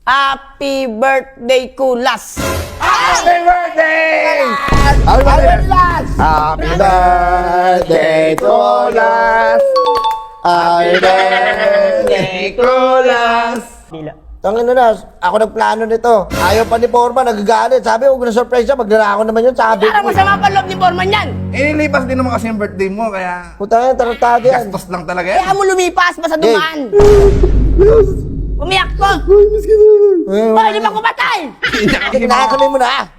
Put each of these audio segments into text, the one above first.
Happy birthday, Kulas! Happy birthday! Happy birthday, Kulas! Happy birthday, Kulas! Happy birthday, Kulas! Bila. Tangin na, ako nagplano nito. Ayaw pa ni Forman, nagagalit. Sabi, huwag na surprise siya, maglalako naman yun, sabi Parang ko. masama pa loob ni Foreman yan. Inilipas din naman kasi yung birthday mo, kaya Putang yan, tarantado yan. gastos lang talaga yan. Kaya mo lumipas, basta dumaan. Umiyak ko. Hoy, di ba ko patay? Nakakami mo na.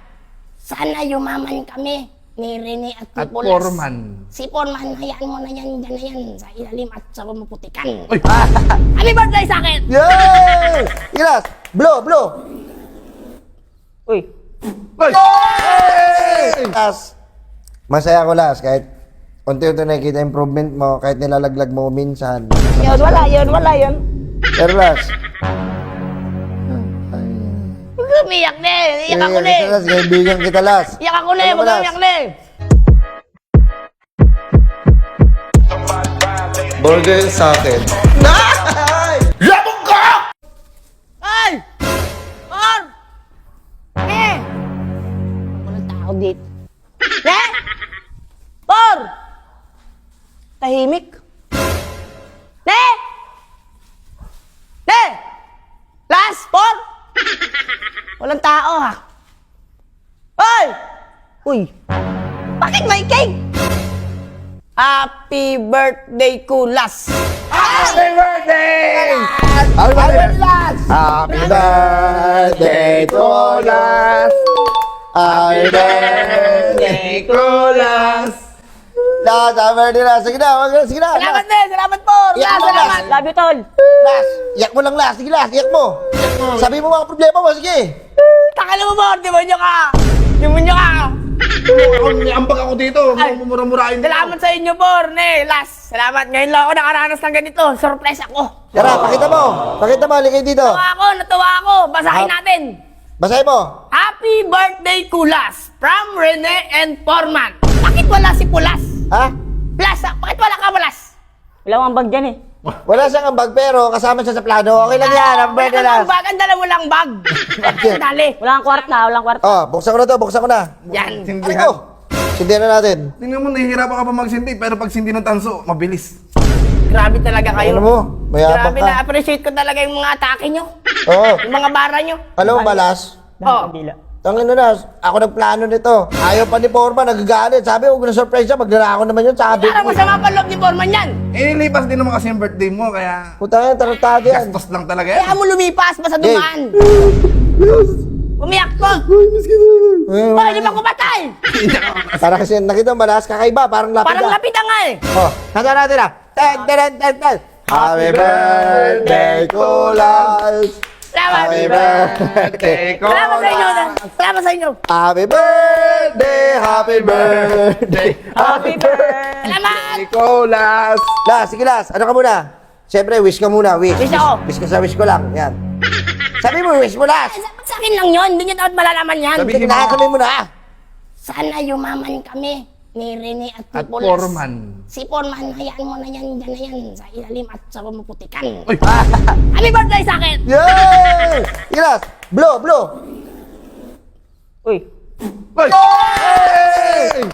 Sana yumaman kami ni Rene at ni At Pulas. Foreman. Si Foreman, hayaan mo na yan, dyan na yan, sa ilalim at sa maputikan. Uy! Happy birthday sa akin! Yay! Gilas, blow, blow. Uy, Uy! Las, masaya ko Las, kahit unti-unti nakikita improvement mo, kahit nilalaglag mo minsan. yun, wala yun. Pero Las, Umiyak na eh, iyak ako na eh. Las, kaibigan kita Las. Iyak ako na eh, Ano ba, wag Las? kang iyak na eh. Burger sa akin. Labog ka! Ay! Por! Eh! Walang tao dito. Ne? Por! Tahimik. Ne? Ne? Last, Por! Walang tao ha. Hoy! Uy! Bakit may cake? Happy birthday, Kulas! Happy birthday! Happy birthday, Las! Happy birthday, Kulas. Happy birthday, Kulas! Las. Happy birthday, Las. Sige na, sige na. Salamat din! Salamat po! Iyak mo, Salamat! Las. Love you, Tol! Las, iyak mo lang Las. Sige Las, iyak mo. Sabi mo mga problema mo, sige. Takala mo ba? Demonyo ka! Demonyo ka! May ambag ako dito. Ay. Mumura-murahin dito. Salamat sa inyo, Por! Ne, Las! Salamat! Ngayon lang ako nakaranas ng ganito. Surprise ako! Tara, pakita mo. Pakita mo, halikay dito. Natuwa ako! Basahin natin! Basahin mo. Happy birthday, Kulas! From Rene and Foreman. Bakit wala si Pulas? Ha? Plus, bakit wala ka, Pulas? Wala akong bag dyan eh. Wala siyang ambag pero kasama siya sa plano. Okay lang yan. Happy birthday, Wala Las. kang bag, ang dala mo lang bag. Dali. Wala akong kwarta, walang kwarta. Oh, buksan ko na to, buksan ko na. Yan. Ano Sindihan. ko? Sindihan na natin. Tingnan mo, nahihirapan ka pa magsindi, pero pag sindi ng tanso, mabilis. Grabe talaga kayo. Ano mo? Mayabang Grabe, ka. na-appreciate ko talaga yung mga atake nyo. Oo. Yung mga bara nyo. Alam mo ba, Las? Oh. Kabila. Tangin na Las, ako nagplano nito. Ayaw pa ni Forman, nagagalit. Sabi, huwag na surprise siya, maglalako naman yun, sabi Parang ko. masama pa loob ni Foreman yan. Inilipas din naman kasi yung birthday mo, kaya Putang yan, tarantado yan. gastos lang talaga yan. Kaya mo lumipas, basta dumaan. Umiyak ko. Hoy, di ba ko patay? Para kasi nakita mo, Las, kakaiba, parang lapid Parang ah. lapit nga eh. Oh, kanta natin ah. Ten, ten, ten, ten. Happy birthday, Kulas. Salamat. Happy birthday, Salamat sa inyo. Salamat sa inyo. Happy birthday, happy birthday. Happy birthday! Salamat. Nicolas! Las, sige Las, ano ka muna? Siyempre, wish ka muna, wish. Wish ako. Wish ka sa wish ko lang, yan. Sabi mo, wish mo Las. Dapat sa akin lang yun. Hindi nyo dapat malalaman yan. Sabihin mo. Nakakami mo na. Sana yumaman kami ni Rene at ni At Pulas. Foreman. Si Foreman, hayaan mo na yan, dyan na yan, sa ilalim at sa maputikan. Uy! Happy birthday sa akin! Yay! Sige Las, blow, blow. Uy, Uy!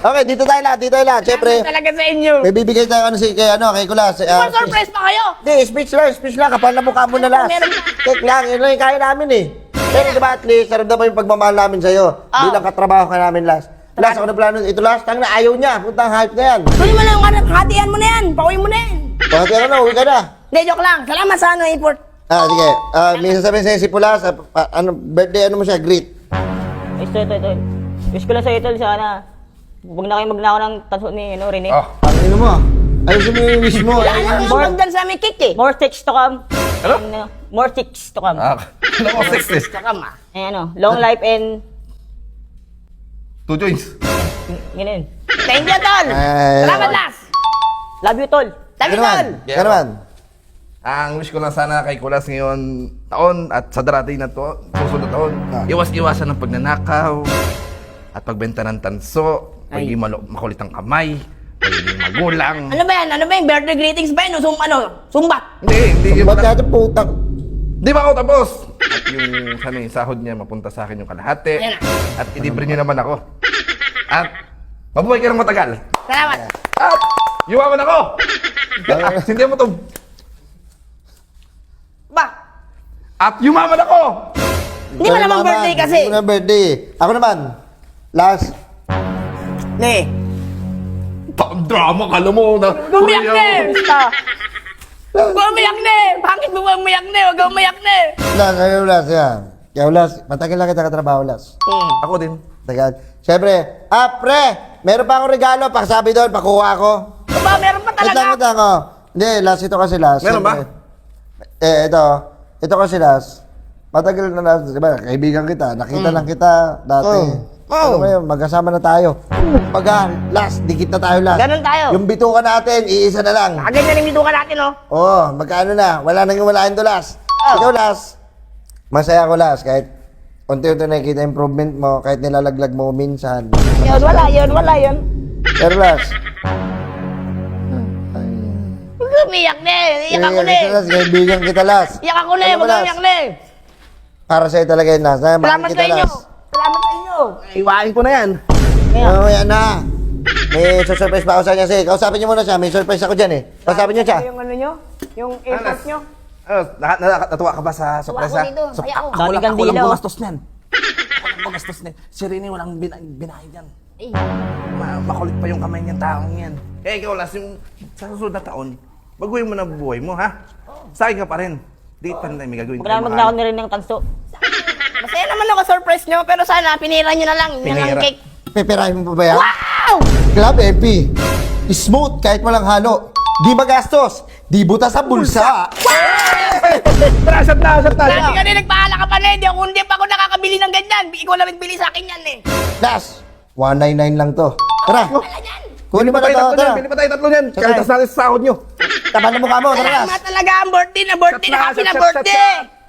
Okay, dito tayo lahat, Siyempre, Salamat talaga sa inyo. may bibigay tayo kay Kulas. More surprise pa kayo. Hindi, speech lang. Kapal na mukha mo na Las. Meron pa. Cake lang, yun lang yung kaya namin eh. Pero diba at least, sarap naman yung pagmamahal namin sa'yo. Oh. Bilang katrabaho ka namin, Las. Las, ako na plano. Ito, Las, tang na ayaw niya. Puntang hype na yan. Tuloy mo lang, hatian mo na yan. Pauwi mo na yan. Bakit ano, uwi ka na. Hindi, joke lang. Salamat sa import. Sige. May sasabihin sa'yo si Pulas. Birthday, ano mo siya, greet. ito. Wish ko lang sa'yo, Tol, sana. Huwag na kayo magnakaw ng tanso ni Rene. Oh, Ano mo? Ayusin mo yung wish mo. Wala nang More- magdan sa aming cake eh. More chicks to come. Ano? More chicks to come. Alam ko, sexist. Saka ma. Long life and... 2 joints. Ganun. Thank you, Tol. Salamat, Las. Love you, Tol. Sabi, Ano naman? Tol. Ano naman? Ang wish ko lang sana kay Kulas ngayon taon at sa darating na susunod na taon, iwas-iwasan ng pagnanakaw at pagbenta ng tanso, pagiging makulit ang kamay, pagiging magulang. Ano ba yan? Ano ba yung birthday greetings ba yan? Sumbat. Hindi yun. Ba't natin putang? Di ba ako tapos? At yung sana yung sahod niya, mapunta sa akin yung kalahati. Ayan na. At ilibre niyo naman ako. At mabuhay ka ng matagal. Salamat. At yumaman ako! Hindi mo to. Ba? At yumaman ako! Hindi mo naman birthday kasi. Hindi ko na birthday. Ako naman. Last. Ne. Drama ka mo. Umiyak na eh! Huwag umiyak na eh! Bakit mo ba umiyak na eh? Huwag ka umiyak na eh! Last, ayaw last yan. Kaya last, matagal lang kita katrabaho last. Ako din. Tagal. Siyempre, pre, meron pa akong regalo. Pasabi doon, pakuha ako. Aba, meron pa Wait lang, talaga. wait lang, oh. Hindi, last ito kasi last. Meron ba? Siyempre. Ito kasi last. Matagal na last, diba? Kaibigan kita, nakita lang kita dati. Ano ngayon, magkasama na tayo. Pagka, last, dikit na tayo last. Ganun tayo. Yung bituka natin, iisa na lang. Nakaganda na yung bituka natin, oh. Oo, magkano na? Wala nang iwalain to last. Oh. Ikaw last. Masaya ko last, kahit unti-unti nakikita improvement mo, kahit nilalaglag mo minsan. Yun, wala yun. Pero last, Huwag ka umiyak na eh. Iyak ako na eh. ito last, kaibigan kita last. Iyak ako na eh. Ano ba, Huwag ka last? umiyak na eh. Para sa'yo talaga yun last. Mahal Salamat kita sa inyo. last. Salamat sa inyo. Iwain ko na yan. Oo, yan na. May surprise pa ako sa kanya. Sige, kausapin niyo muna siya. May surprise ako dyan eh. Kausapin niyo siya. Yung ano nyo? Yung airport nyo? Natuwa ka ba sa sorpresa? Ako dito. Ay, ako. Ako lang Kandila, oh. gumastos niyan. Ako lang gumastos niyan. Si Rini walang binayad yan. Eh, Makulit pa yung kamay niyang taong yan. Eh, ikaw Las, yung sa susunod na taon, baguhin mo na buhay mo, ha? Sa akin ka pa rin. Di pa rin tayo may gagawin. Huwag na magnakaw ni rin ng tanso. masaya naman ako surprise nyo, pero sana pinira nyo na lang. Yun Pinira. ang cake. Peperahin mo pa ba yan? Wow! Club MP. Smooth kahit walang halo. Di magastos. Di buta sa bulsa. Tara, shot na! Dati ka rin nagpahala ka pa na, hindi pa ako nakakabili ng ganyan. Ikaw lang nagbili sa akin yan eh. Last. 199 lang to. Tara. Wala yan. Kunin mo na to. Tara. Pili pa tayo tatlo niyan. Sakay. Kalitas natin sa sahod nyo. Tapan na mukha mo. Tara, Salamat last. talaga ang birthday na birthday Shot na na, happy shot, na shot, birthday. shot.